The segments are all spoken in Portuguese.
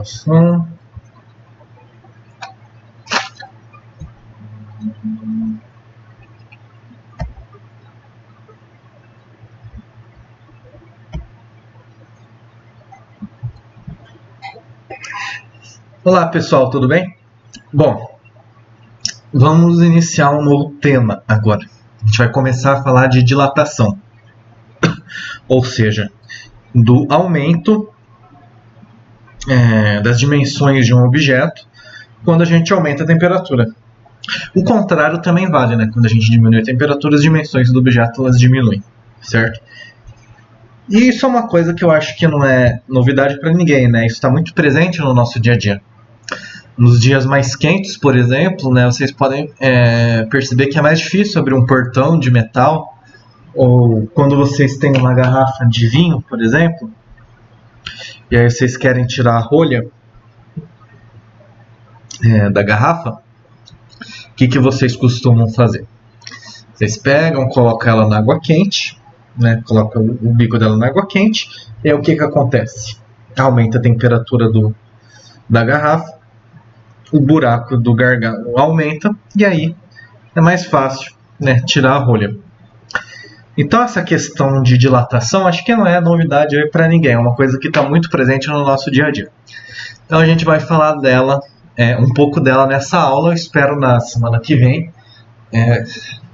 Hum. Olá pessoal, tudo bem? Bom, vamos iniciar um novo tema agora. A gente vai começar a falar de dilatação, ou seja, do aumento das dimensões de um objeto quando a gente aumenta a temperatura. O contrário também vale, né? Quando a gente diminui a temperatura, as dimensões do objeto elas diminuem, certo? E isso é uma coisa que eu acho que não é novidade para ninguém, né? Isso está muito presente no nosso dia a dia. Nos dias mais quentes, por exemplo, né, vocês podem perceber que é mais difícil abrir um portão de metal, ou quando vocês têm uma garrafa de vinho, por exemplo, e aí vocês querem tirar a rolha da garrafa, o que vocês costumam fazer? Vocês pegam, colocam ela na água quente, né, colocam o bico dela na água quente, e aí o que acontece? Aumenta a temperatura da garrafa, o buraco do gargalo aumenta, e aí é mais fácil, né, tirar a rolha. Então essa questão de dilatação acho que não é novidade para ninguém, é uma coisa que está muito presente no nosso dia a dia. Então a gente vai falar dela, um pouco dela nessa aula, eu espero na semana que vem,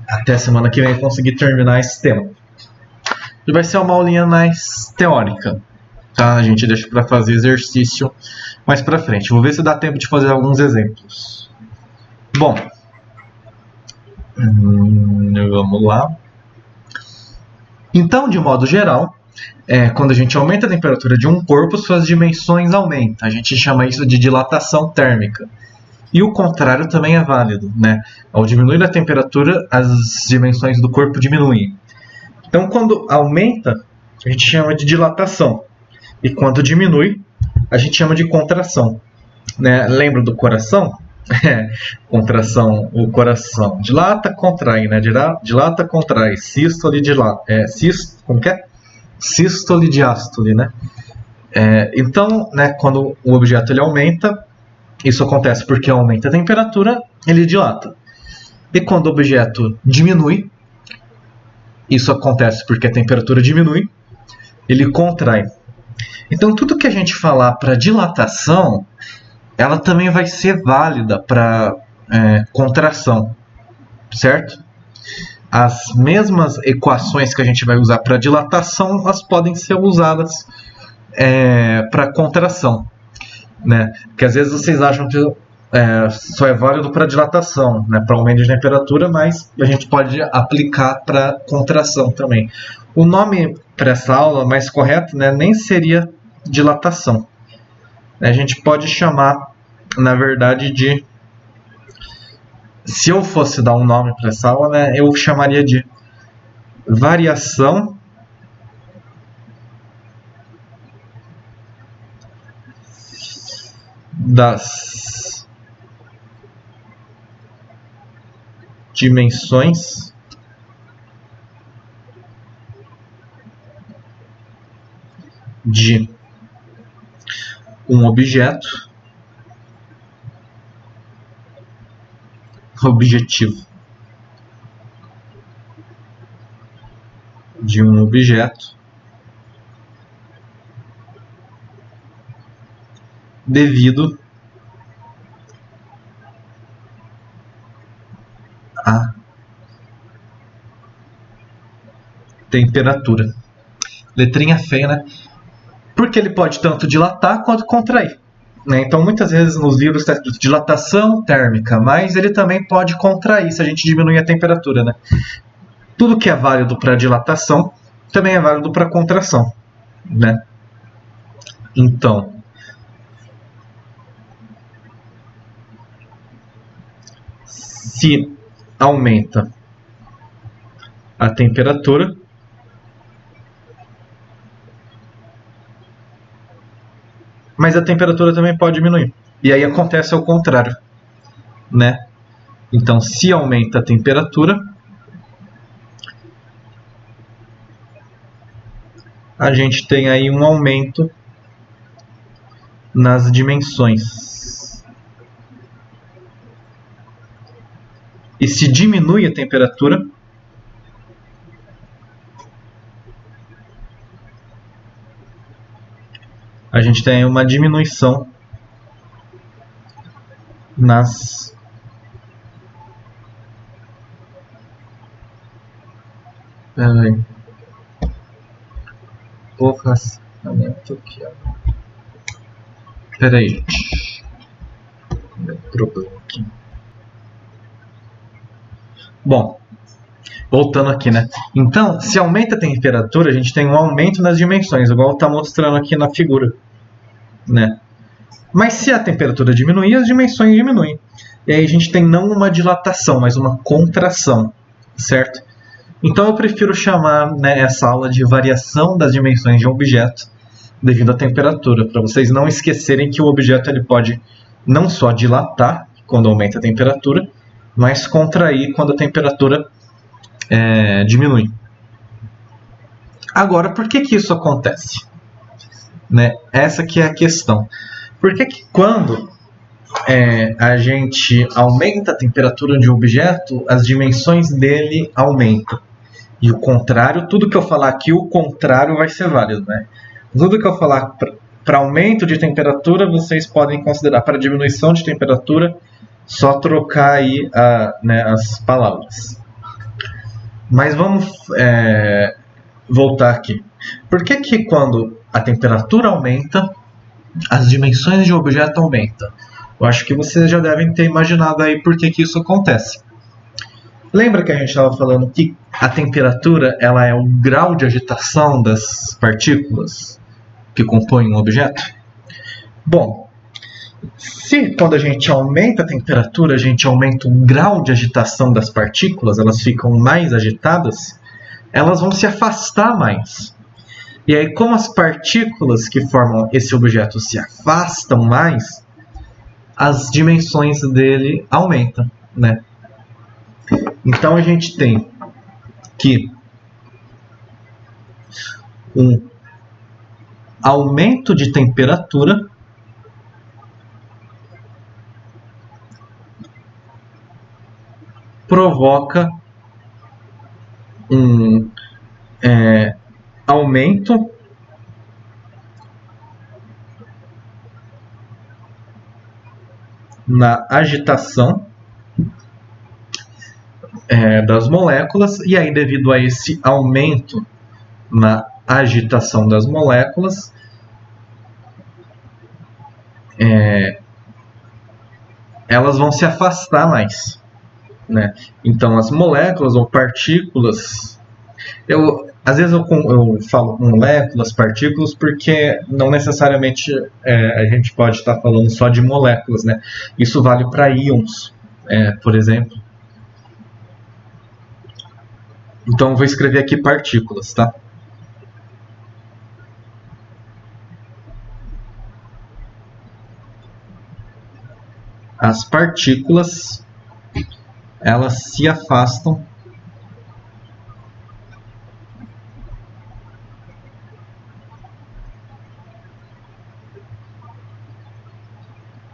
até semana que vem conseguir terminar esse tema. E vai ser uma aulinha mais teórica, tá? A gente deixa para fazer exercício mais para frente. Vou ver se dá tempo de fazer alguns exemplos. Bom, vamos lá. Então, de modo geral, quando a gente aumenta a temperatura de um corpo, suas dimensões aumentam. A gente chama isso de dilatação térmica. E o contrário também é válido, né? Ao diminuir a temperatura, as dimensões do corpo diminuem. Então, quando aumenta, a gente chama de dilatação. E quando diminui, a gente chama de contração. Né? Lembra do coração? Contração, o coração dilata, contrai, né? Dilata, contrai, sístole, dilata. Como que é? Sístole, diástole, né? Então, né, quando o objeto ele aumenta, isso acontece porque aumenta a temperatura, ele dilata. E quando o objeto diminui, isso acontece porque a temperatura diminui, ele contrai. Então, tudo que a gente falar para dilatação, ela também vai ser válida para contração, certo? As mesmas equações que a gente vai usar para dilatação, elas podem ser usadas para contração, né? Porque às vezes vocês acham que só é válido para dilatação, né? Para aumento de temperatura, mas a gente pode aplicar para contração também. O nome para essa aula mais correto, né, nem seria dilatação. A gente pode chamar, na verdade, de... Se eu fosse dar um nome para essa aula, né, eu chamaria de variação das dimensões de um objeto objetivo de um objeto devido à temperatura. Letrinha feia, né? Porque ele pode tanto dilatar quanto contrair. Né? Então, muitas vezes nos livros está escrito dilatação térmica, mas ele também pode contrair se a gente diminuir a temperatura. Né? Tudo que é válido para dilatação também é válido para contração. Né? Então, se aumenta a temperatura, mas a temperatura também pode diminuir. E aí acontece ao contrário, né? Então, se aumenta a temperatura, a gente tem aí um aumento nas dimensões. E se diminui a temperatura, a gente tem uma diminuição nas o racionamento aqui, ó. Peraí, gente. Problema aqui. Bom, voltando aqui, né? Então, se aumenta a temperatura, a gente tem um aumento nas dimensões, igual está mostrando aqui na figura, né? Mas se a temperatura diminuir, as dimensões diminuem. E aí a gente tem não uma dilatação, mas uma contração, certo? Então eu prefiro chamar, né, essa aula de variação das dimensões de um objeto devido à temperatura, para vocês não esquecerem que o objeto ele pode não só dilatar quando aumenta a temperatura, mas contrair quando a temperatura diminui. Agora, por que isso acontece? Né? Essa que é a questão. Por que quando a gente aumenta a temperatura de um objeto, as dimensões dele aumentam? E o contrário, tudo que eu falar aqui, o contrário vai ser válido, né? Tudo que eu falar para aumento de temperatura, vocês podem considerar para diminuição de temperatura, só trocar aí né, as palavras. Mas vamos voltar aqui. Por que quando a temperatura aumenta, as dimensões de um objeto aumentam? Eu acho que vocês já devem ter imaginado aí por que isso acontece. Lembra que a gente estava falando que a temperatura ela é o grau de agitação das partículas que compõem um objeto? Bom, se quando a gente aumenta a temperatura, a gente aumenta o grau de agitação das partículas, elas ficam mais agitadas, elas vão se afastar mais. E aí, como as partículas que formam esse objeto se afastam mais, as dimensões dele aumentam, né? Então a gente tem que um aumento de temperatura provoca um aumento na agitação das moléculas, e aí devido a esse aumento na agitação das moléculas, elas vão se afastar mais, né? Então as moléculas ou partículas, às vezes eu falo moléculas, partículas, porque não necessariamente a gente pode estar falando só de moléculas, né? Isso vale para íons, por exemplo. Então eu vou escrever aqui partículas, tá? As partículas, elas se afastam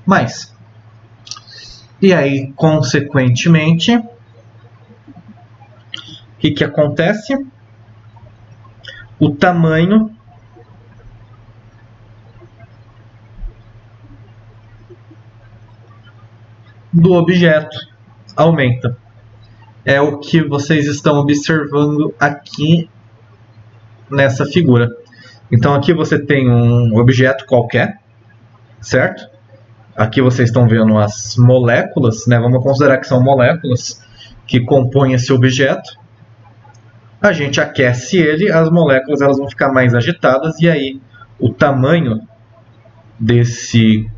mais. E aí, consequentemente, o que acontece? O tamanho do objeto aumenta. É o que vocês estão observando aqui nessa figura. Então aqui você tem um objeto qualquer, certo? Aqui vocês estão vendo as moléculas, né? Vamos considerar que são moléculas que compõem esse objeto. A gente aquece ele, as moléculas elas vão ficar mais agitadas e aí o tamanho desse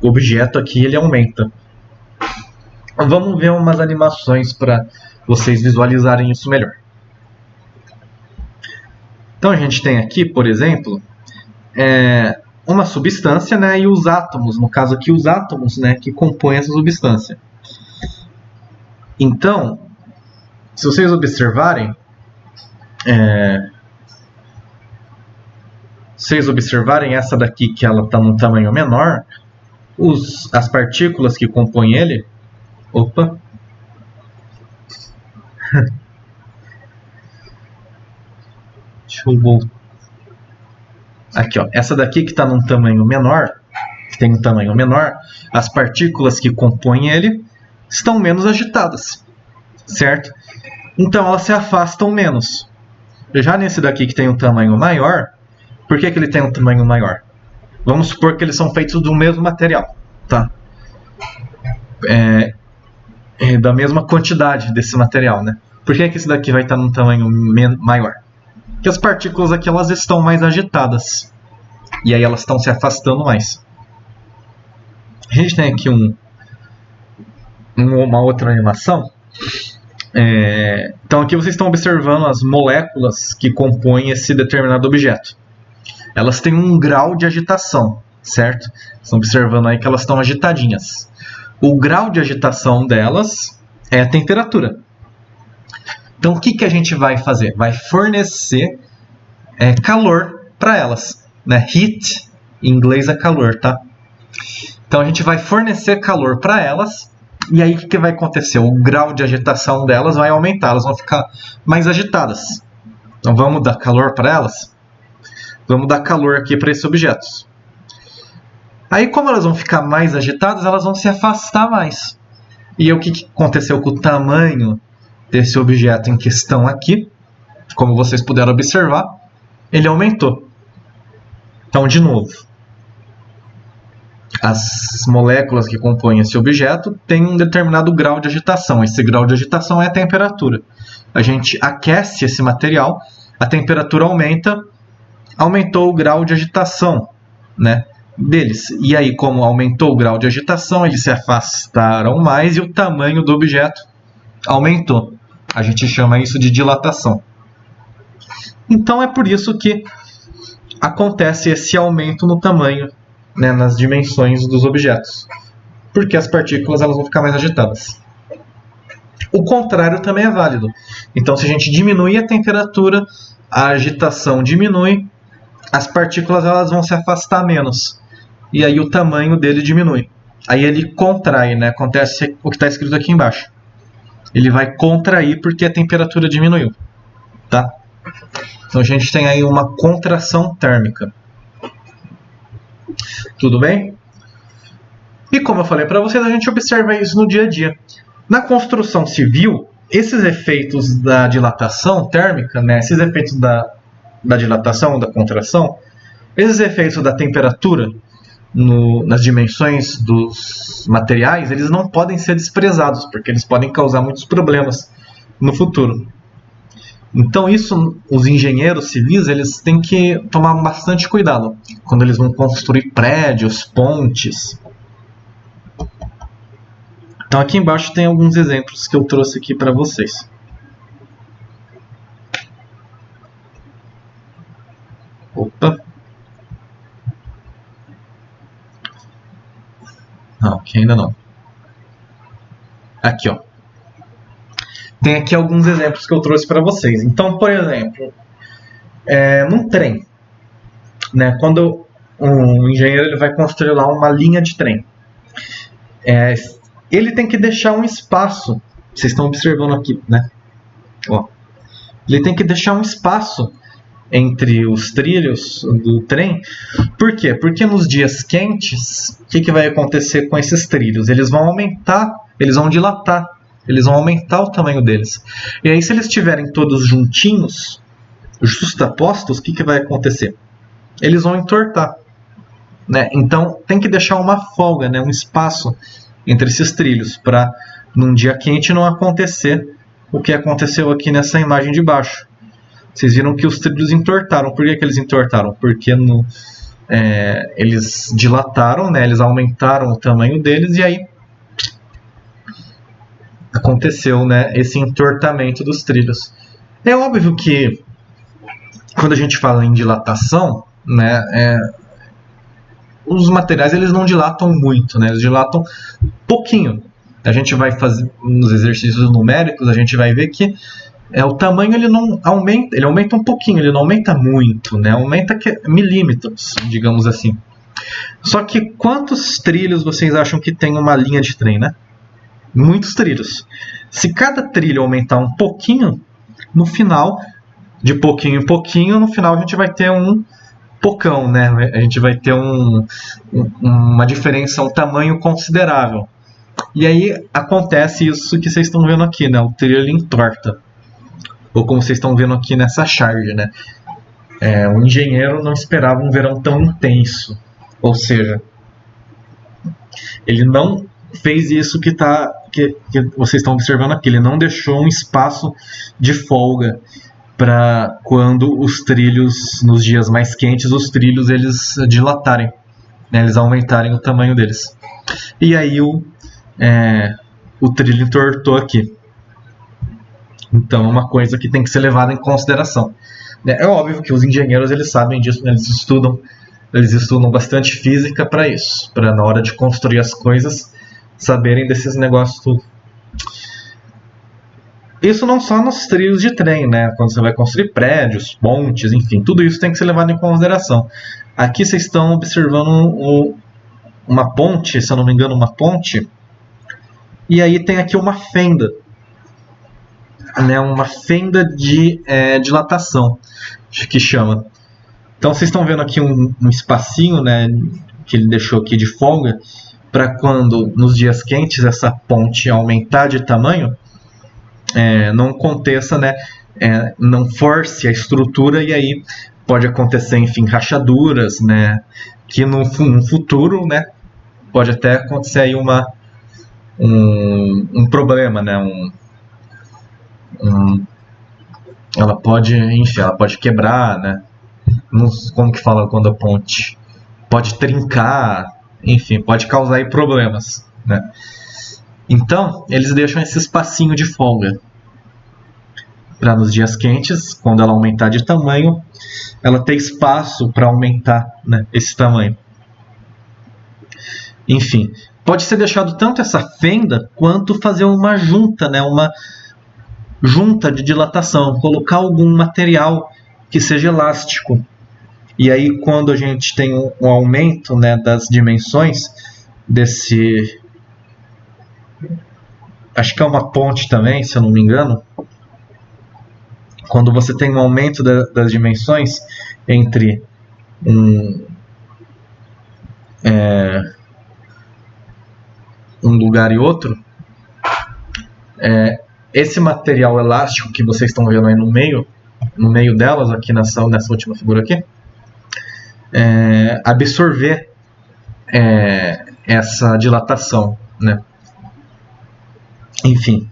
objeto aqui ele aumenta. Vamos ver umas animações para vocês visualizarem isso melhor. Então a gente tem aqui, por exemplo, uma substância, né, e os átomos, no caso aqui os átomos, né, que compõem essa substância. Então, se vocês observarem, vocês observarem essa daqui que ela está num tamanho menor, as partículas que compõem ele... Opa! Deixa eu voltar. Aqui, ó. Essa daqui que está num tamanho menor, que tem um tamanho menor, as partículas que compõem ele estão menos agitadas, certo? Então elas se afastam menos. Já nesse daqui que tem um tamanho maior, por que ele tem um tamanho maior? Vamos supor que eles são feitos do mesmo material, tá? Da mesma quantidade desse material, né? Por que esse daqui vai estar num tamanho maior? Porque as partículas aqui elas estão mais agitadas. E aí elas estão se afastando mais. A gente tem aqui uma outra animação. Então aqui vocês estão observando as moléculas que compõem esse determinado objeto. Elas têm um grau de agitação, certo? Estão observando aí que elas estão agitadinhas. O grau de agitação delas é a temperatura. Então o que a gente vai fazer? Vai fornecer calor para elas, né? Heat, em inglês é calor, tá? Então a gente vai fornecer calor para elas, e aí o que vai acontecer? O grau de agitação delas vai aumentar, elas vão ficar mais agitadas. Então vamos dar calor para elas? Vamos dar calor aqui para esses objetos. Aí como elas vão ficar mais agitadas, elas vão se afastar mais. E aí, o que aconteceu com o tamanho desse objeto em questão aqui? Como vocês puderam observar, ele aumentou. Então, de novo, as moléculas que compõem esse objeto têm um determinado grau de agitação. Esse grau de agitação é a temperatura. A gente aquece esse material, a temperatura aumenta, aumentou o grau de agitação, né, deles. E aí, como aumentou o grau de agitação, eles se afastaram mais e o tamanho do objeto aumentou. A gente chama isso de dilatação. Então é por isso que acontece esse aumento no tamanho, né, nas dimensões dos objetos. Porque as partículas elas vão ficar mais agitadas. O contrário também é válido. Então se a gente diminui a temperatura, a agitação diminui, as partículas elas vão se afastar menos. E aí o tamanho dele diminui. Aí ele contrai, né? Acontece o que está escrito aqui embaixo. Ele vai contrair porque a temperatura diminuiu, tá? Então a gente tem aí uma contração térmica. Tudo bem? E como eu falei para vocês, a gente observa isso no dia a dia. Na construção civil, esses efeitos da dilatação térmica, né, esses efeitos da dilatação, da contração, esses efeitos da temperatura nas dimensões dos materiais, eles não podem ser desprezados, porque eles podem causar muitos problemas no futuro. Então isso, os engenheiros civis, eles têm que tomar bastante cuidado quando eles vão construir prédios, pontes. Então aqui embaixo tem alguns exemplos que eu trouxe aqui para vocês. Opa! Não, aqui ainda não. Aqui, ó. Tem aqui alguns exemplos que eu trouxe para vocês. Então, por exemplo, num trem, né, quando um engenheiro ele vai construir lá uma linha de trem, ele tem que deixar um espaço. Vocês estão observando aqui, né? Ó, ele tem que deixar um espaço entre os trilhos do trem. Por quê? Porque nos dias quentes, o que vai acontecer com esses trilhos? Eles vão aumentar, eles vão dilatar, eles vão aumentar o tamanho deles. E aí, se eles estiverem todos juntinhos, justapostos, o que vai acontecer? Eles vão entortar, né? Então, tem que deixar uma folga, né? Um espaço entre esses trilhos, para num dia quente não acontecer o que aconteceu aqui nessa imagem de baixo. Vocês viram que os trilhos entortaram. Por que eles entortaram? Porque eles dilataram, né? Eles aumentaram o tamanho deles e aí aconteceu, né, esse entortamento dos trilhos. É óbvio que quando a gente fala em dilatação, né, os materiais eles não dilatam muito, né? Eles dilatam pouquinho. A gente vai fazer nos exercícios numéricos, a gente vai ver que O tamanho ele não aumenta, ele aumenta um pouquinho, ele não aumenta muito, né? Aumenta milímetros, digamos assim. Só que quantos trilhos vocês acham que tem uma linha de trem, né? Muitos trilhos. Se cada trilho aumentar um pouquinho, no final, de pouquinho em pouquinho, no final a gente vai ter um pocão, né? A gente vai ter uma diferença, um tamanho considerável. E aí acontece isso que vocês estão vendo aqui, né? O trilho ele entorta. Ou como vocês estão vendo aqui nessa charge, né? O engenheiro não esperava um verão tão intenso. Ou seja, ele não fez isso que vocês estão observando aqui. Ele não deixou um espaço de folga para quando os trilhos, nos dias mais quentes, os trilhos eles dilatarem, né? Eles aumentarem o tamanho deles. E aí o trilho entortou aqui. Então é uma coisa que tem que ser levada em consideração. É óbvio que os engenheiros eles sabem disso, né? Eles estudam bastante física para isso, para na hora de construir as coisas saberem desses negócios tudo. Isso não só nos trilhos de trem, né? Quando você vai construir prédios, pontes, enfim, tudo isso tem que ser levado em consideração. Aqui vocês estão observando uma ponte, se eu não me engano, uma ponte, e aí tem aqui uma fenda, né? Uma fenda de dilatação, que chama. Então vocês estão vendo aqui um espacinho, né, que ele deixou aqui de folga, para quando nos dias quentes essa ponte aumentar de tamanho, não aconteça, né, não force a estrutura e aí pode acontecer, enfim, rachaduras, né, que no futuro, né, pode até acontecer aí um problema, né, ela pode quebrar, né, como que fala quando a ponte pode trincar, enfim, pode causar aí problemas, né? Então, eles deixam esse espacinho de folga para nos dias quentes, quando ela aumentar de tamanho, ela ter espaço para aumentar, né, esse tamanho. Enfim, pode ser deixado tanto essa fenda quanto fazer uma junta, né, uma junta de dilatação, colocar algum material que seja elástico. E aí quando a gente tem um aumento, né, das dimensões desse, acho que é uma ponte também, se eu não me engano, quando você tem um aumento das dimensões entre um lugar e outro, esse material elástico que vocês estão vendo aí no meio delas, aqui nessa última figura aqui, absorver essa dilatação, né? Enfim,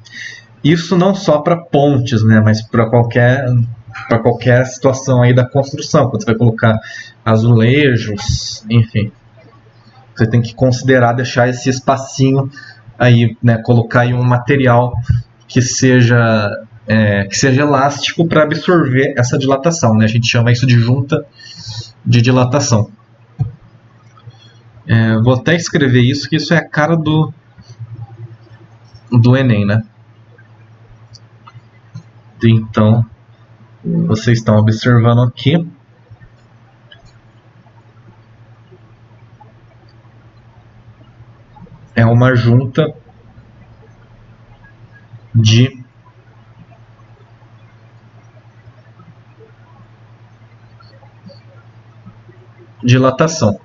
isso não só para pontes, né, mas para qualquer situação aí da construção, quando você vai colocar azulejos, enfim, você tem que considerar deixar esse espacinho aí, né, colocar aí um material que seja elástico para absorver essa dilatação, né? A gente chama isso de junta de dilatação. Vou até escrever isso, que isso é a cara do Enem, né? Então, vocês estão observando aqui. É uma junta de dilatação.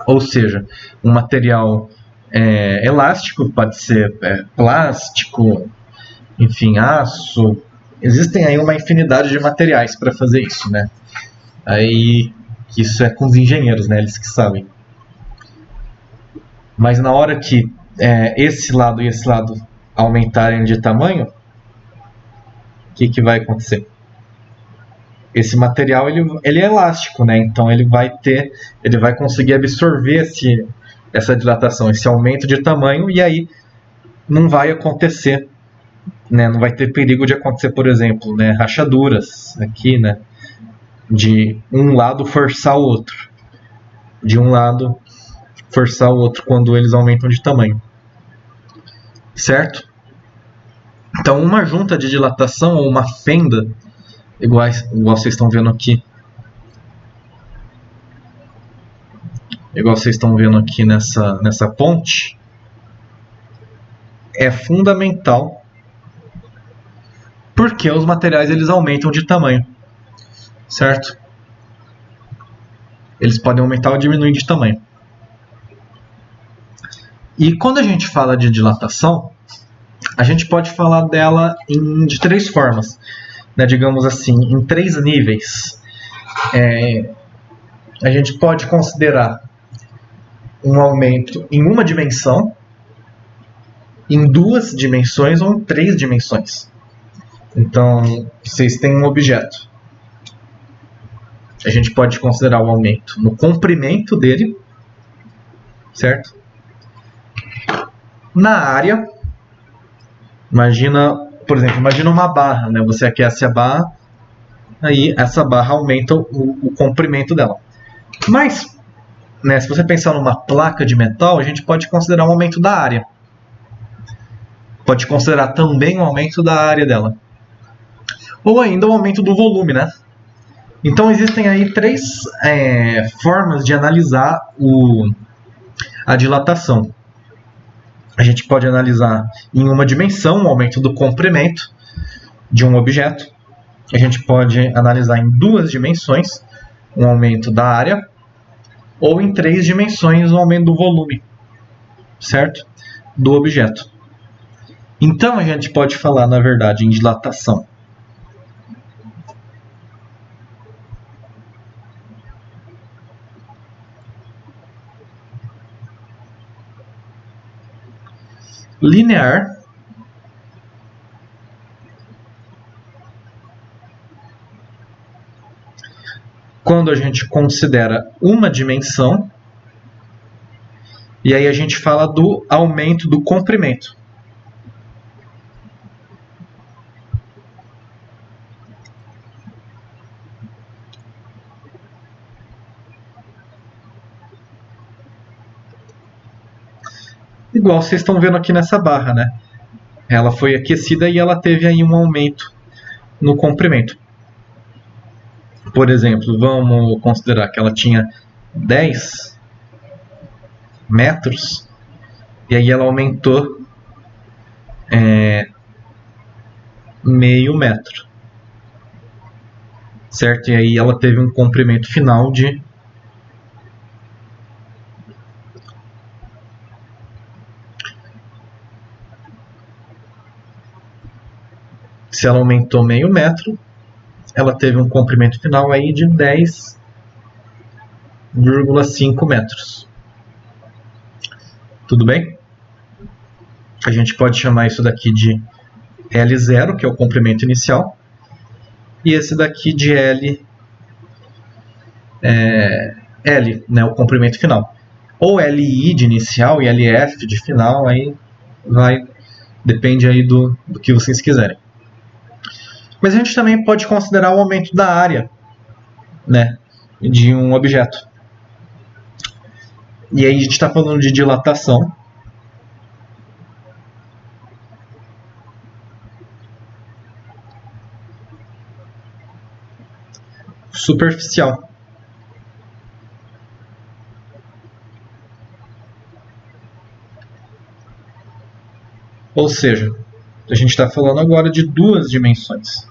Ou seja, um material elástico, pode ser plástico, enfim, aço. Existem aí uma infinidade de materiais para fazer isso, né? Aí, isso é com os engenheiros, né? Eles que sabem. Mas na hora que esse lado e esse lado aumentarem de tamanho, o que vai acontecer? Esse material ele é elástico, né? Então ele vai conseguir absorver essa dilatação, esse aumento de tamanho, e aí não vai acontecer, né? Não vai ter perigo de acontecer, por exemplo, né, rachaduras aqui, né? De um lado forçar o outro, quando eles aumentam de tamanho, certo? Então, uma junta de dilatação ou uma fenda, igual vocês estão vendo aqui, nessa ponte, é fundamental porque os materiais eles aumentam de tamanho, certo? Eles podem aumentar ou diminuir de tamanho. E quando a gente fala de dilatação, a gente pode falar dela de três formas, né? Digamos assim, em três níveis. A gente pode considerar um aumento em uma dimensão, em duas dimensões ou em três dimensões. Então, vocês têm um objeto. A gente pode considerar o aumento no comprimento dele, certo? Na área, por exemplo, imagina uma barra, né? Você aquece a barra, aí essa barra aumenta o comprimento dela. Mas, né, se você pensar numa placa de metal, a gente pode considerar um aumento da área. Pode considerar também um aumento da área dela. Ou ainda o aumento do volume, né? Então existem aí três formas de analisar a dilatação. A gente pode analisar em uma dimensão o aumento do comprimento de um objeto. A gente pode analisar em duas dimensões um aumento da área. Ou em três dimensões o aumento do volume, certo? Do objeto. Então a gente pode falar, na verdade, em dilatação linear, quando a gente considera uma dimensão, e aí a gente fala do aumento do comprimento. Igual vocês estão vendo aqui nessa barra, né? Ela foi aquecida e ela teve aí um aumento no comprimento. Por exemplo, vamos considerar que ela tinha 10 metros e aí ela aumentou meio metro, certo? E aí ela teve um comprimento final de se ela aumentou meio metro, ela teve um comprimento final aí de 10,5 metros. Tudo bem? A gente pode chamar isso daqui de L0, que é o comprimento inicial, e esse daqui de L, né, o comprimento final. Ou LI de inicial e LF de final, aí depende aí do que vocês quiserem. Mas a gente também pode considerar o aumento da área, né, de um objeto. E aí a gente está falando de dilatação. Superficial. Ou seja, a gente está falando agora de duas dimensões.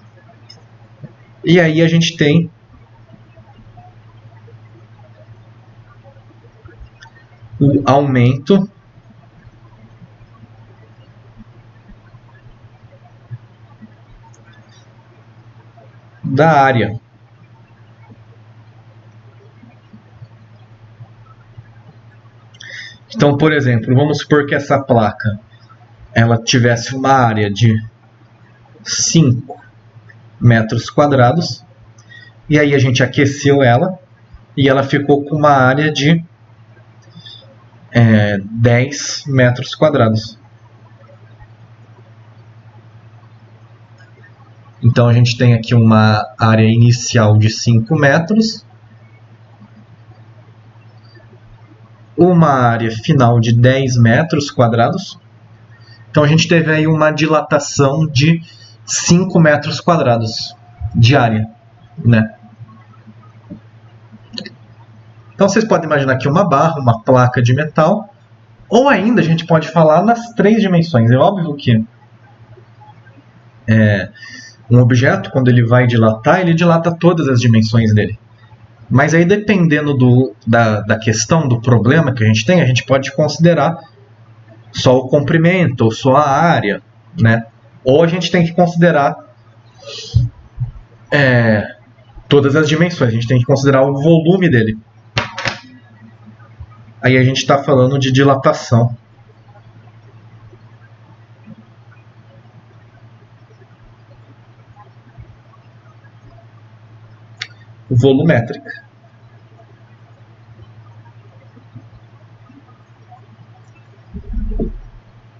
E aí a gente tem o aumento da área. Então, por exemplo, vamos supor que essa placa ela tivesse uma área de 5 metros quadrados, e aí a gente aqueceu ela, e ela ficou com uma área de 10 metros quadrados. Então a gente tem aqui uma área inicial de 5 metros, uma área final de 10 metros quadrados, Então a gente teve aí uma dilatação de 5 metros quadrados de área, né? Então vocês podem imaginar aqui uma barra, uma placa de metal, ou ainda a gente pode falar nas 3 dimensões. É óbvio que um objeto, quando ele vai dilatar, ele dilata todas as dimensões dele. Mas aí, dependendo da questão, do problema que a gente pode considerar só o comprimento, ou só a área, né? Ou a gente tem que considerar todas as dimensões, a gente tem que considerar o volume dele. Aí a gente está falando de dilatação. Volumétrica.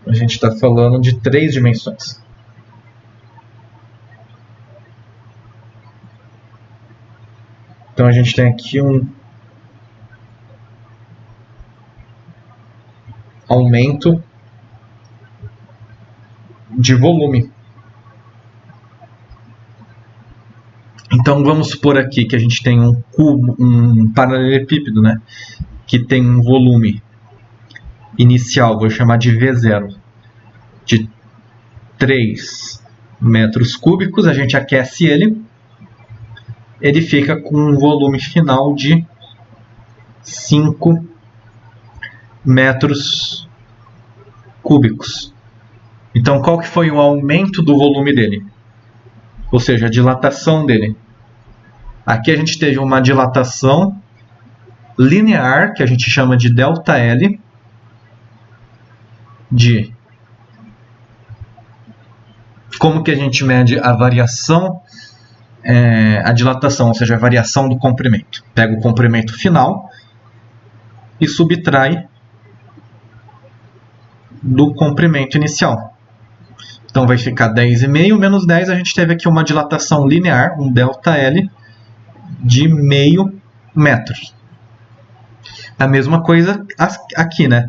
A gente está falando de 3 dimensões. Então a gente tem aqui um aumento de volume. Então vamos supor aqui que a gente tem um cubo, um paralelepípedo, né, que tem um volume inicial, vou chamar de V0, de 3 metros cúbicos. A gente aquece ele fica com um volume final de 5 metros cúbicos. Então qual que foi o aumento do volume dele? Ou seja, a dilatação dele. Aqui a gente teve uma dilatação linear, que a gente chama de ΔL, como que a gente mede a variação, a dilatação, ou seja, a variação do comprimento. Pega o comprimento final e subtrai do comprimento inicial. Então vai ficar 10,5 menos 10, a gente teve aqui uma dilatação linear, um ΔL, de meio metro. A mesma coisa aqui, né?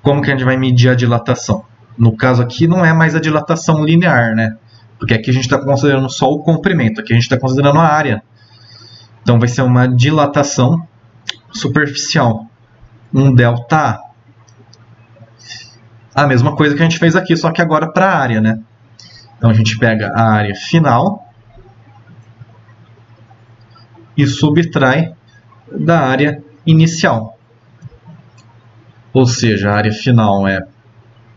Como que a gente vai medir a dilatação? No caso aqui não é mais a dilatação linear, né? Porque aqui a gente está considerando só o comprimento, aqui a gente está considerando a área. Então vai ser uma dilatação superficial, um ΔA. A mesma coisa que a gente fez aqui, só que agora para a área, né? Então a gente pega a área final e subtrai da área inicial. Ou seja, a área final é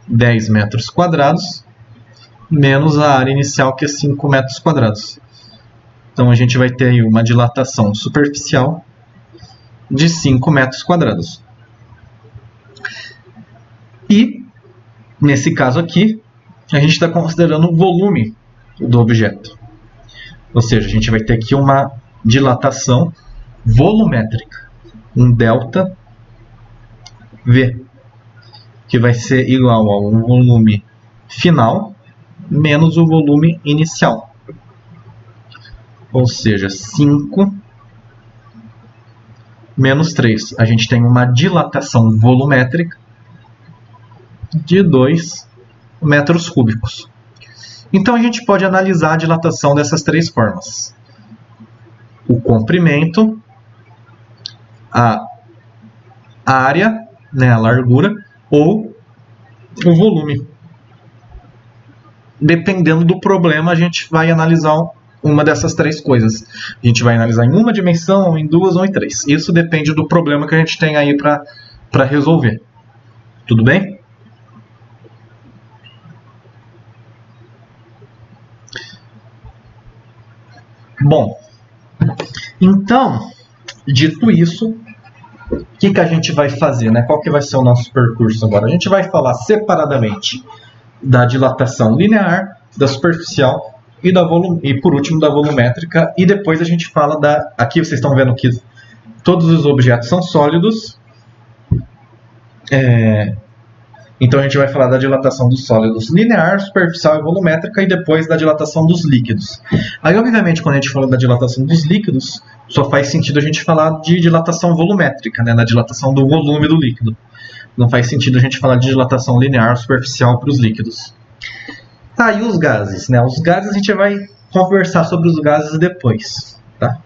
10 metros quadrados menos a área inicial, que é 5 metros quadrados. Então a gente vai ter aí uma dilatação superficial de 5 metros quadrados. E, nesse caso aqui, a gente está considerando o volume do objeto. Ou seja, a gente vai ter aqui uma dilatação volumétrica, um ΔV, que vai ser igual ao volume final menos o volume inicial. Ou seja, 5 menos 3. A gente tem uma dilatação volumétrica de 2 metros cúbicos. Então a gente pode analisar a dilatação dessas 3 formas: o comprimento, a área, né, a largura, ou o volume. Dependendo do problema, a gente vai analisar uma dessas 3 coisas. A gente vai analisar em uma dimensão, em 2 ou em 3. Isso depende do problema que a gente tem aí para resolver. Tudo bem? Bom, então, dito isso, o que a gente vai fazer, né? Qual que vai ser o nosso percurso agora? A gente vai falar separadamente da dilatação linear, da superficial e por último da volumétrica, e depois a gente fala aqui vocês estão vendo que todos os objetos são sólidos, então a gente vai falar da dilatação dos sólidos linear, superficial e volumétrica, e depois da dilatação dos líquidos. Aí, obviamente, quando a gente fala da dilatação dos líquidos, só faz sentido a gente falar de dilatação volumétrica, né, da dilatação do volume do líquido. não faz sentido a gente falar de dilatação linear superficial para os líquidos. Tá, e os gases, né? Os gases a gente vai conversar sobre os gases depois, tá?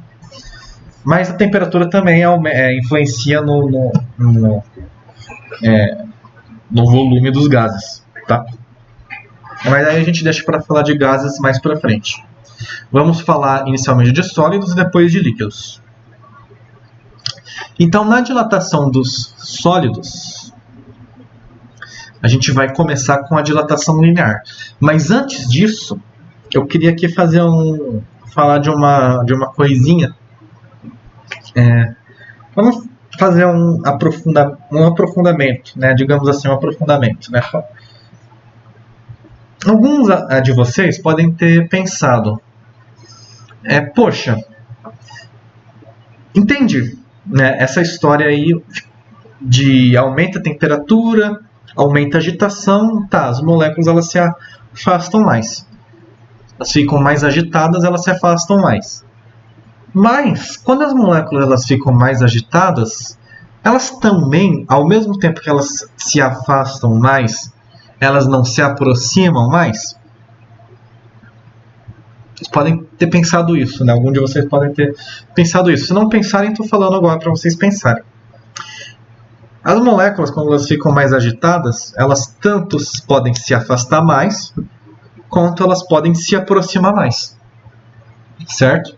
Mas a temperatura também influencia no volume dos gases, tá? Mas aí a gente deixa para falar de gases mais para frente. Vamos falar inicialmente de sólidos e depois de líquidos. Então, na dilatação dos sólidos, a gente vai começar com a dilatação linear. Mas antes disso, eu queria aqui falar de uma coisinha. Vamos fazer um aprofundamento, né? Digamos assim, um aprofundamento, né? Alguns de vocês podem ter pensado, poxa, entendi, né? Essa história aí de aumenta a temperatura, aumenta a agitação, tá, as moléculas elas se afastam mais. Elas ficam mais agitadas, elas se afastam mais. Mas, quando as moléculas elas ficam mais agitadas, elas também, ao mesmo tempo que elas se afastam mais, elas não se aproximam mais? Vocês podem ter pensado isso, né? Algum de vocês podem ter pensado isso. Se não pensarem, estou falando agora para vocês pensarem. As moléculas, quando elas ficam mais agitadas, elas tanto podem se afastar mais, quanto elas podem se aproximar mais. Certo?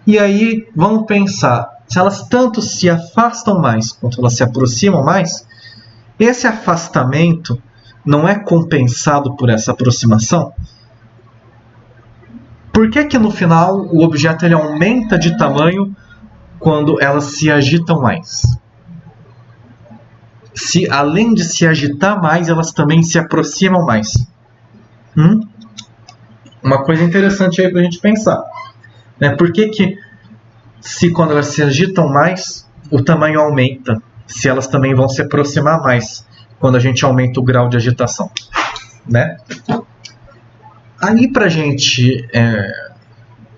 E aí, vamos pensar, se elas tanto se afastam mais, quanto elas se aproximam mais, esse afastamento não é compensado por essa aproximação? Por que no final o objeto ele aumenta de tamanho quando elas se agitam mais? Se além de se agitar mais, elas também se aproximam mais. Uma coisa interessante aí para a gente pensar. Por que se quando elas se agitam mais, o tamanho aumenta? Se elas também vão se aproximar mais quando a gente aumenta o grau de agitação, né? Aí para a gente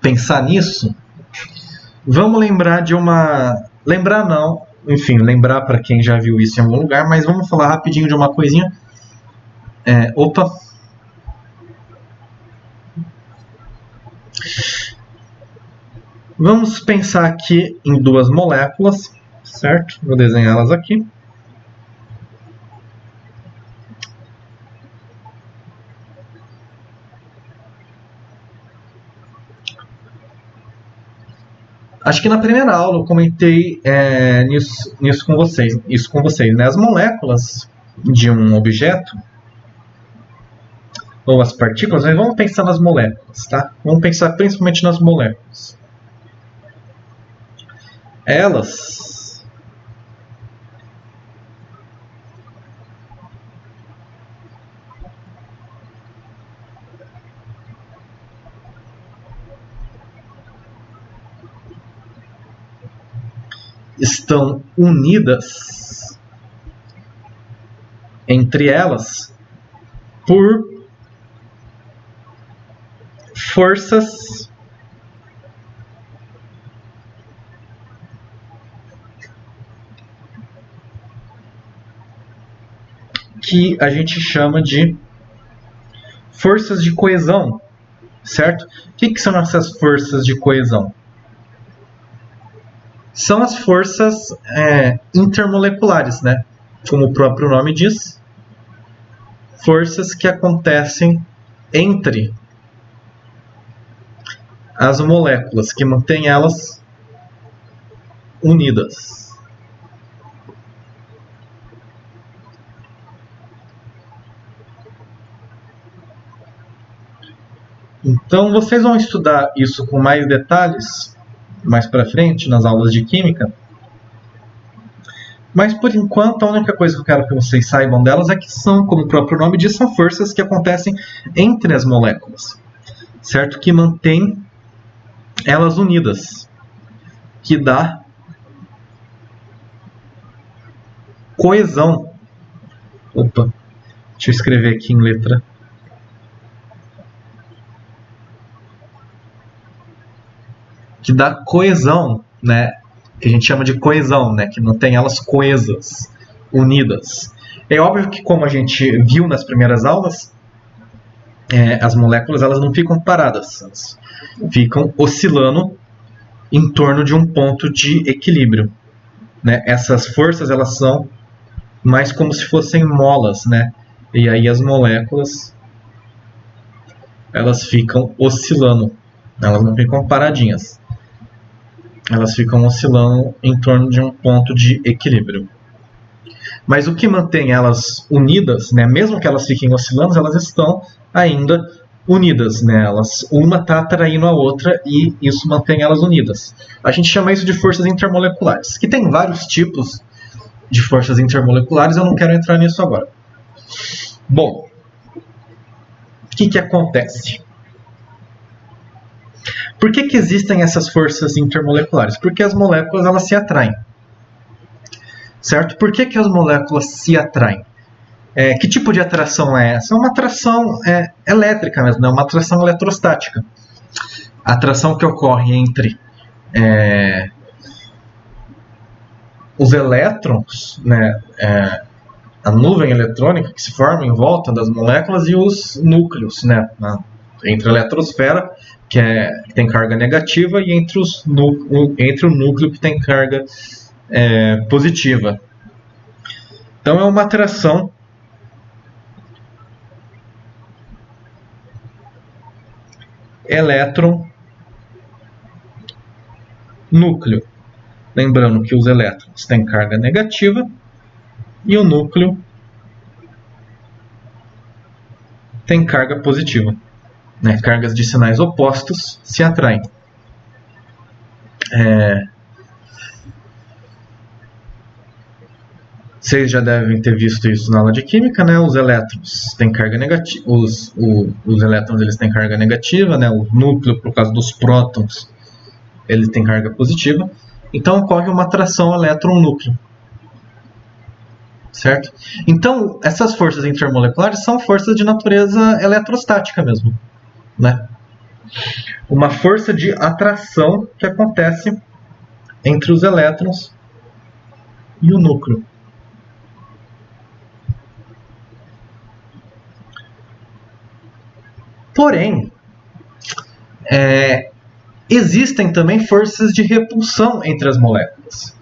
pensar nisso, vamos lembrar de uma... Lembrar não, enfim, lembrar para quem já viu isso em algum lugar, mas vamos falar rapidinho de uma coisinha. Vamos pensar aqui em duas moléculas, certo? Vou desenhá-las aqui. Acho que na primeira aula eu comentei isso com vocês, né? As moléculas de um objeto, ou as partículas, mas vamos pensar nas moléculas, tá? Vamos pensar principalmente nas moléculas. Elas estão unidas entre elas por forças que a gente chama de forças de coesão, certo? O que são essas forças de coesão? São as forças intermoleculares, né? Como o próprio nome diz, forças que acontecem entre as moléculas, que mantêm elas unidas. Então, vocês vão estudar isso com mais detalhes mais para frente, nas aulas de química. Mas, por enquanto, a única coisa que eu quero que vocês saibam delas é que são, como o próprio nome diz, são forças que acontecem entre as moléculas, certo? Que mantêm elas unidas, que dá coesão. Opa, deixa eu escrever aqui em letra. Que dá coesão, né? Que a gente chama de coesão, né? Que mantém elas coesas, unidas. É óbvio que, como a gente viu nas primeiras aulas, as moléculas elas não ficam paradas, elas ficam oscilando em torno de um ponto de equilíbrio, né? Essas forças elas são mais como se fossem molas, né? E aí as moléculas elas ficam oscilando, elas não ficam paradinhas, elas ficam oscilando em torno de um ponto de equilíbrio. Mas o que mantém elas unidas, né, mesmo que elas fiquem oscilando, elas estão ainda unidas, né? Uma está atraindo a outra e isso mantém elas unidas. A gente chama isso de forças intermoleculares, que tem vários tipos de forças intermoleculares, eu não quero entrar nisso agora. Bom, o que acontece? Por que existem essas forças intermoleculares? Porque as moléculas elas se atraem. Certo? Por que as moléculas se atraem? Que tipo de atração é essa? É uma atração elétrica mesmo, é uma atração eletrostática. A atração que ocorre entre os elétrons, né, a nuvem eletrônica que se forma em volta das moléculas e os núcleos, né, entre a eletrosfera, que tem carga negativa, e entre o núcleo que tem carga positiva. Então é uma atração elétron-núcleo. Lembrando que os elétrons têm carga negativa e o núcleo tem carga positiva, né? Cargas de sinais opostos se atraem. Vocês já devem ter visto isso na aula de química, né? Os elétrons têm carga negativa, os elétrons eles têm carga negativa, né? O núcleo, por causa dos prótons, ele tem carga positiva. Então ocorre uma atração elétron-núcleo, certo? Então essas forças intermoleculares são forças de natureza eletrostática mesmo, né? Uma força de atração que acontece entre os elétrons e o núcleo. Porém, existem também forças de repulsão entre as moléculas.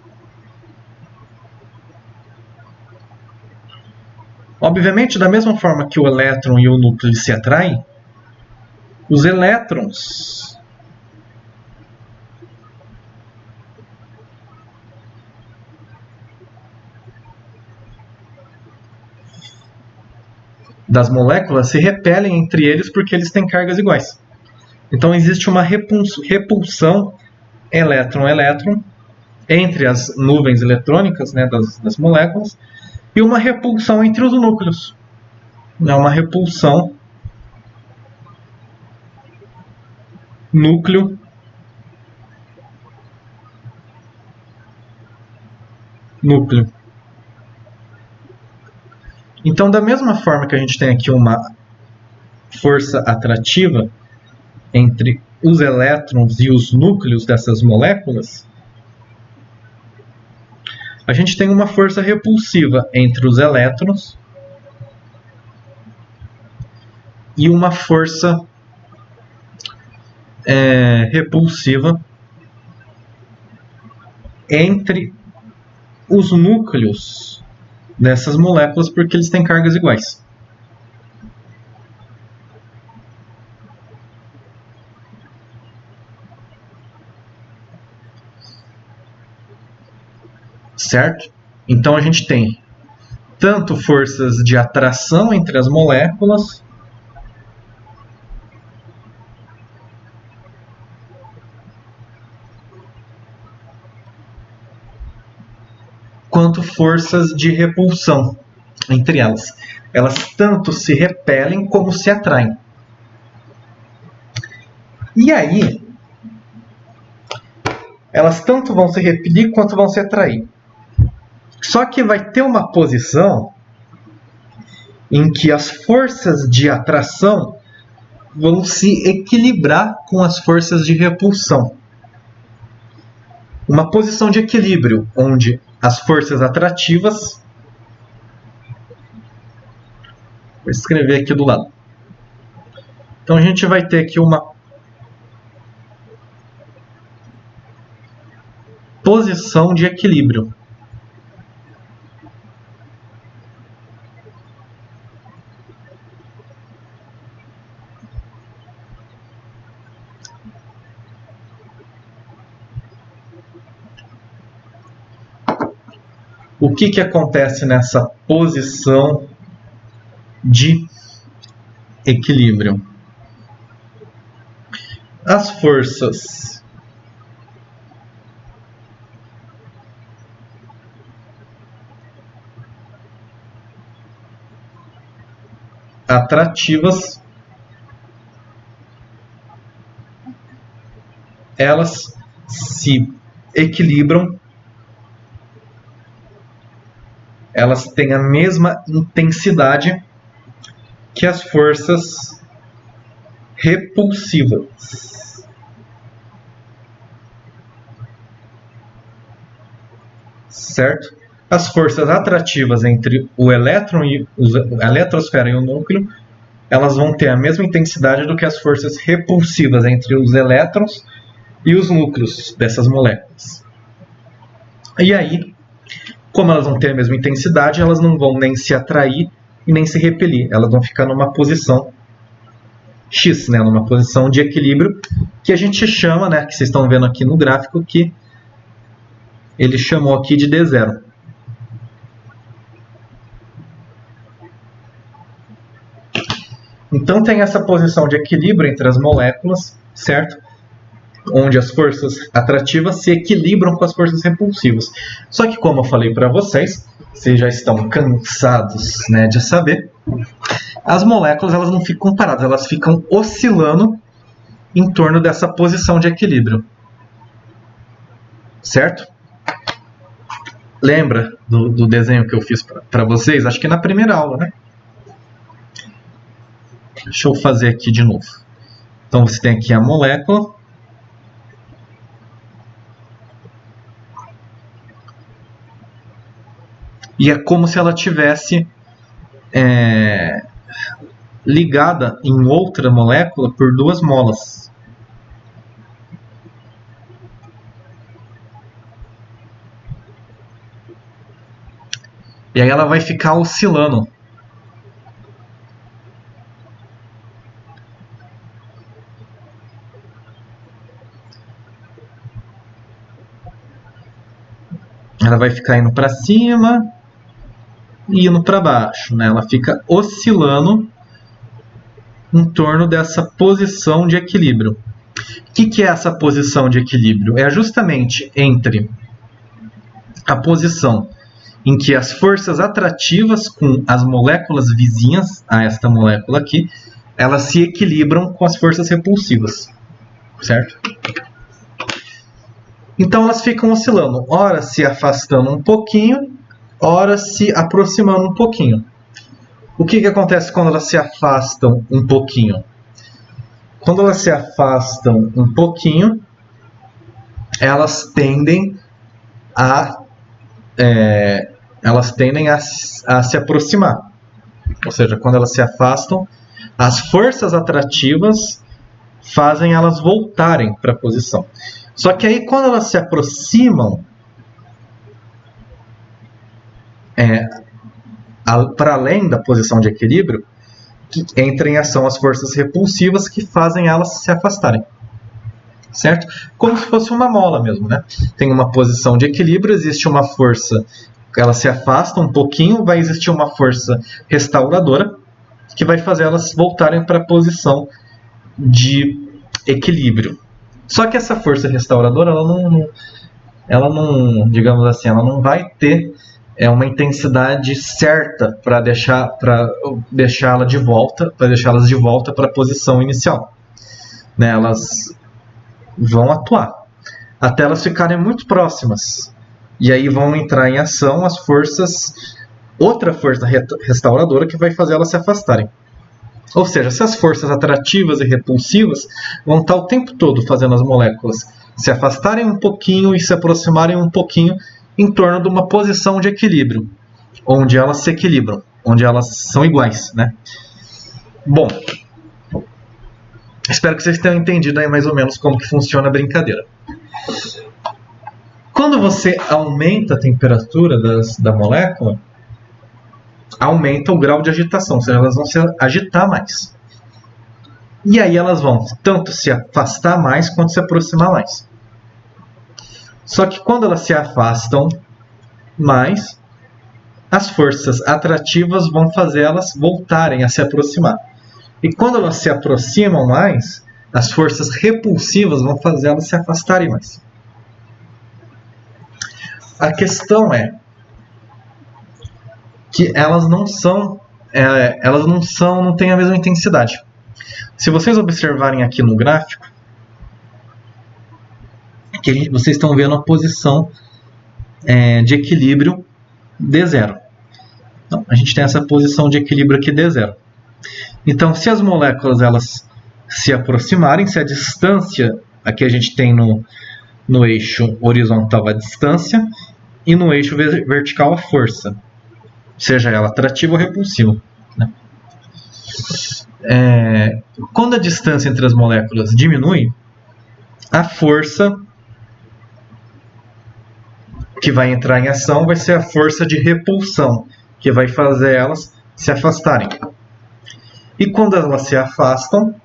Obviamente, da mesma forma que o elétron e o núcleo se atraem, os elétrons das moléculas se repelem entre eles porque eles têm cargas iguais. Então existe uma repulsão elétron-elétron entre as nuvens eletrônicas, né, das moléculas, e uma repulsão entre os núcleos. É uma repulsão núcleo Então, da mesma forma que a gente tem aqui uma força atrativa entre os elétrons e os núcleos dessas moléculas, a gente tem uma força repulsiva entre os elétrons e uma força repulsiva entre os núcleos dessas moléculas, porque eles têm cargas iguais. Certo? Então a gente tem tanto forças de atração entre as moléculas, quanto forças de repulsão entre elas. Elas tanto se repelem como se atraem. E aí, elas tanto vão se repelir quanto vão se atrair. Só que vai ter uma posição em que as forças de atração vão se equilibrar com as forças de repulsão. Uma posição de equilíbrio, onde as forças atrativas Vou escrever aqui do lado. Então a gente vai ter aqui uma posição de equilíbrio. O que acontece nessa posição de equilíbrio? As forças atrativas, elas se equilibram, elas têm a mesma intensidade que as forças repulsivas. Certo? As forças atrativas entre o elétron e a eletrosfera e o núcleo, elas vão ter a mesma intensidade do que as forças repulsivas entre os elétrons e os núcleos dessas moléculas. E aí, como elas vão ter a mesma intensidade, elas não vão nem se atrair e nem se repelir. Elas vão ficar numa posição X, né? Numa posição de equilíbrio, que a gente chama, né, que vocês estão vendo aqui no gráfico, que ele chamou aqui de D0. Então tem essa posição de equilíbrio entre as moléculas, certo? Onde as forças atrativas se equilibram com as forças repulsivas. Só que, como eu falei para vocês, vocês já estão cansados, né, de saber, as moléculas elas não ficam paradas, elas ficam oscilando em torno dessa posição de equilíbrio. Certo? Lembra do desenho que eu fiz para vocês? Acho que na primeira aula, né? Deixa eu fazer aqui de novo. Então você tem aqui a molécula. E é como se ela tivesse ligada em outra molécula por duas molas. E aí ela vai ficar oscilando. Ela vai ficar indo para cima e indo para baixo, né? Ela fica oscilando em torno dessa posição de equilíbrio. O que é essa posição de equilíbrio? É justamente entre a posição em que as forças atrativas com as moléculas vizinhas a esta molécula aqui, elas se equilibram com as forças repulsivas, certo? Então elas ficam oscilando, ora se afastando um pouquinho, ora se aproximando um pouquinho. O que acontece quando elas se afastam um pouquinho? Quando elas se afastam um pouquinho, elas tendem a se aproximar. Ou seja, quando elas se afastam, as forças atrativas fazem elas voltarem para a posição. Só que aí, quando elas se aproximam, para além da posição de equilíbrio, entram em ação as forças repulsivas que fazem elas se afastarem. Certo? Como se fosse uma mola mesmo, né? Tem uma posição de equilíbrio, existe uma força que ela se afasta um pouquinho, vai existir uma força restauradora que vai fazer elas voltarem para a posição de equilíbrio. Só que essa força restauradora, ela não, digamos assim, ela não vai ter uma intensidade certa para deixá-las de volta para a posição inicial. Né? Elas vão atuar até elas ficarem muito próximas. E aí vão entrar em ação as forças, outra força restauradora que vai fazer elas se afastarem. Ou seja, essas forças atrativas e repulsivas vão estar o tempo todo fazendo as moléculas se afastarem um pouquinho e se aproximarem um pouquinho em torno de uma posição de equilíbrio, onde elas se equilibram. onde elas são iguais, né? Bom, espero que vocês tenham entendido aí mais ou menos como que funciona a brincadeira. Quando você aumenta a temperatura da molécula, aumenta o grau de agitação, ou seja, elas vão se agitar mais. E aí elas vão tanto se afastar mais quanto se aproximar mais. Só que quando elas se afastam mais, as forças atrativas vão fazer elas voltarem a se aproximar. E quando elas se aproximam mais, as forças repulsivas vão fazer elas se afastarem mais. A questão é que elas não têm a mesma intensidade. Se vocês observarem aqui no gráfico, que vocês estão vendo a posição de equilíbrio D0. Então, a gente tem essa posição de equilíbrio aqui D0. Então, se as moléculas elas se aproximarem, se a distância, aqui a gente tem no eixo horizontal a distância e no eixo vertical a força, seja ela atrativa ou repulsiva, né? Quando a distância entre as moléculas diminui, a força que vai entrar em ação vai ser a força de repulsão, que vai fazer elas se afastarem. E quando elas se afastam,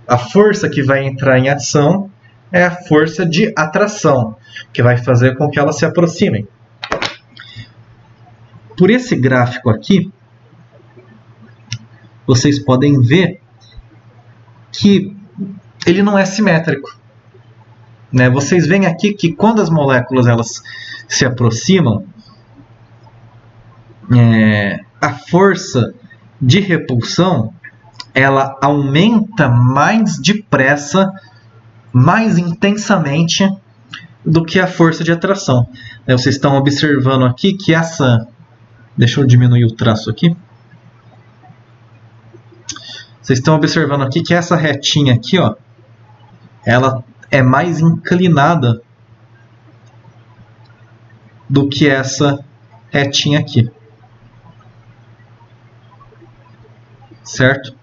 a força que vai entrar em ação é a força de atração, que vai fazer com que elas se aproximem. Por esse gráfico aqui, vocês podem ver que ele não é simétrico, né? Vocês veem aqui que quando as moléculas elas se aproximam, a força de repulsão ela aumenta mais depressa, mais intensamente do que a força de atração. Vocês estão observando aqui que essa... Deixa eu diminuir o traço aqui. Vocês estão observando aqui que essa retinha aqui, ó, ela é mais inclinada do que essa retinha aqui. Certo?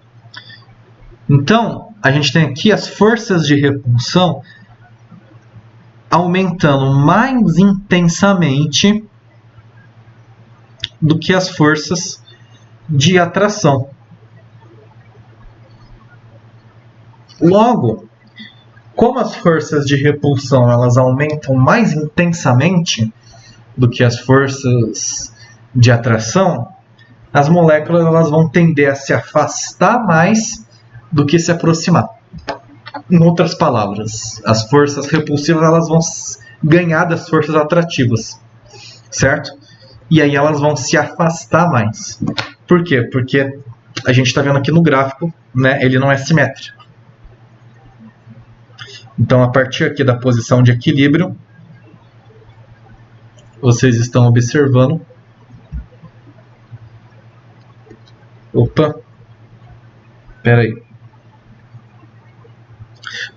Então, a gente tem aqui as forças de repulsão aumentando mais intensamente do que as forças de atração. Logo, como as forças de repulsão elas aumentam mais intensamente do que as forças de atração, as moléculas elas vão tender a se afastar mais do que se aproximar. Em outras palavras, as forças repulsivas elas vão ganhar das forças atrativas, certo? E aí elas vão se afastar mais. Por quê? Porque a gente está vendo aqui no gráfico, né, ele não é simétrico. Então, a partir aqui da posição de equilíbrio, vocês estão observando. Opa! Espera aí.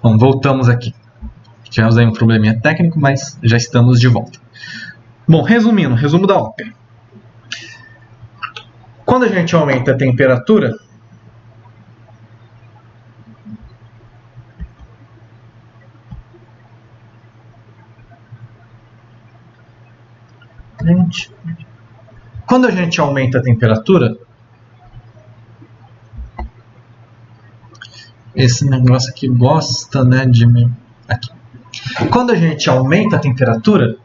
Bom, voltamos aqui. Tivemos aí um probleminha técnico, mas já estamos de volta. Bom, resumindo, resumo da ópera. Quando a gente aumenta a temperatura, quando a gente aumenta a temperatura, esse negócio aqui gosta, né, de mim. Aqui. Quando a gente aumenta a temperatura,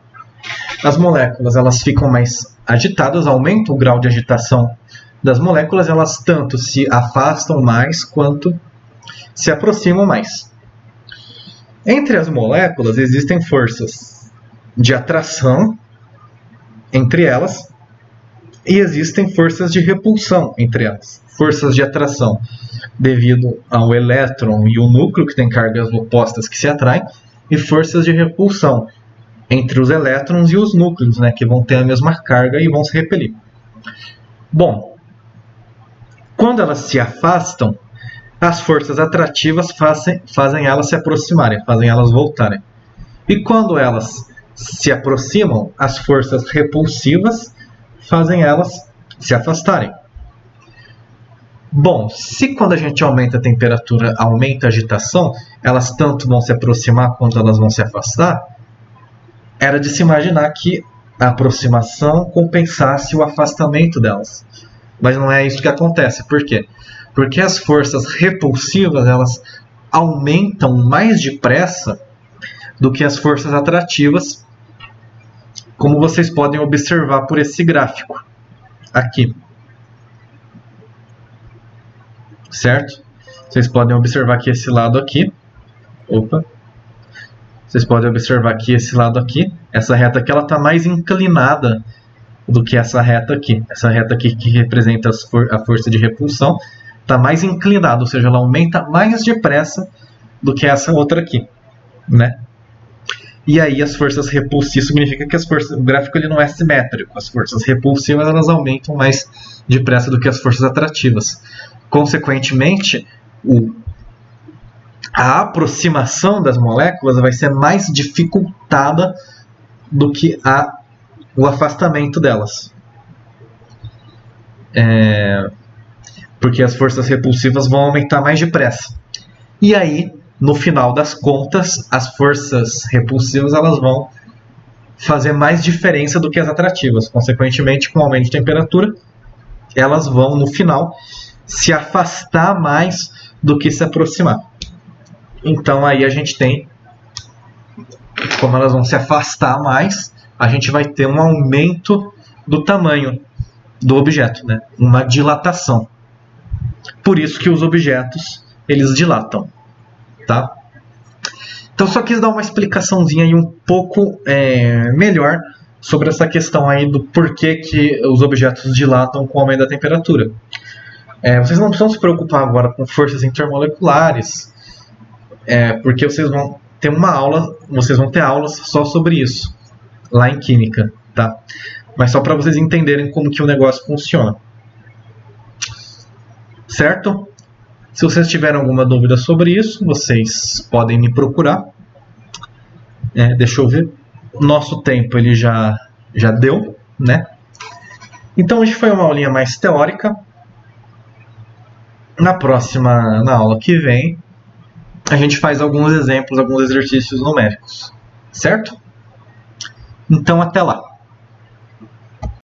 as moléculas elas ficam mais agitadas, aumenta o grau de agitação das moléculas, elas tanto se afastam mais quanto se aproximam mais. Entre as moléculas existem forças de atração entre elas e existem forças de repulsão entre elas. Forças de atração devido ao elétron e o núcleo, que tem cargas opostas que se atraem, e forças de repulsão entre os elétrons e os núcleos, né, que vão ter a mesma carga e vão se repelir. Bom, quando elas se afastam, as forças atrativas fazem elas se aproximarem, fazem elas voltarem. E quando elas se aproximam, as forças repulsivas fazem elas se afastarem. Bom, se quando a gente aumenta a temperatura, aumenta a agitação, elas tanto vão se aproximar quanto elas vão se afastar, era de se imaginar que a aproximação compensasse o afastamento delas. Mas não é isso que acontece. Por quê? Porque as forças repulsivas, elas aumentam mais depressa do que as forças atrativas, como vocês podem observar por esse gráfico aqui. Certo? Vocês podem observar que esse lado aqui, vocês podem observar que esse lado aqui, essa reta aqui, ela está mais inclinada do que essa reta aqui. Essa reta aqui que representa a força de repulsão está mais inclinada, ou seja, ela aumenta mais depressa do que essa outra aqui, né? E aí as forças repulsivas significa que o gráfico ele não é simétrico. As forças repulsivas elas aumentam mais depressa do que as forças atrativas. Consequentemente, a aproximação das moléculas vai ser mais dificultada do que o afastamento delas. Porque as forças repulsivas vão aumentar mais depressa. E aí, no final das contas, as forças repulsivas elas vão fazer mais diferença do que as atrativas. Consequentemente, com o aumento de temperatura, elas vão, no final, se afastar mais do que se aproximar. Então aí a gente tem, como elas vão se afastar mais, a gente vai ter um aumento do tamanho do objeto, né? Uma dilatação. Por isso que os objetos eles dilatam, tá? Então só quis dar uma explicaçãozinha aí um pouco melhor sobre essa questão aí do porquê que os objetos dilatam com o aumento da temperatura. Vocês não precisam se preocupar agora com forças intermoleculares, porque vocês vão ter aulas só sobre isso lá em química, tá? Mas só para vocês entenderem como que o negócio funciona, certo? Se vocês tiverem alguma dúvida sobre isso, vocês podem me procurar. Deixa eu ver. Nosso tempo ele já deu, né? Então hoje foi uma aulinha mais teórica. Na aula que vem, a gente faz alguns exemplos, alguns exercícios numéricos, certo? Então até lá!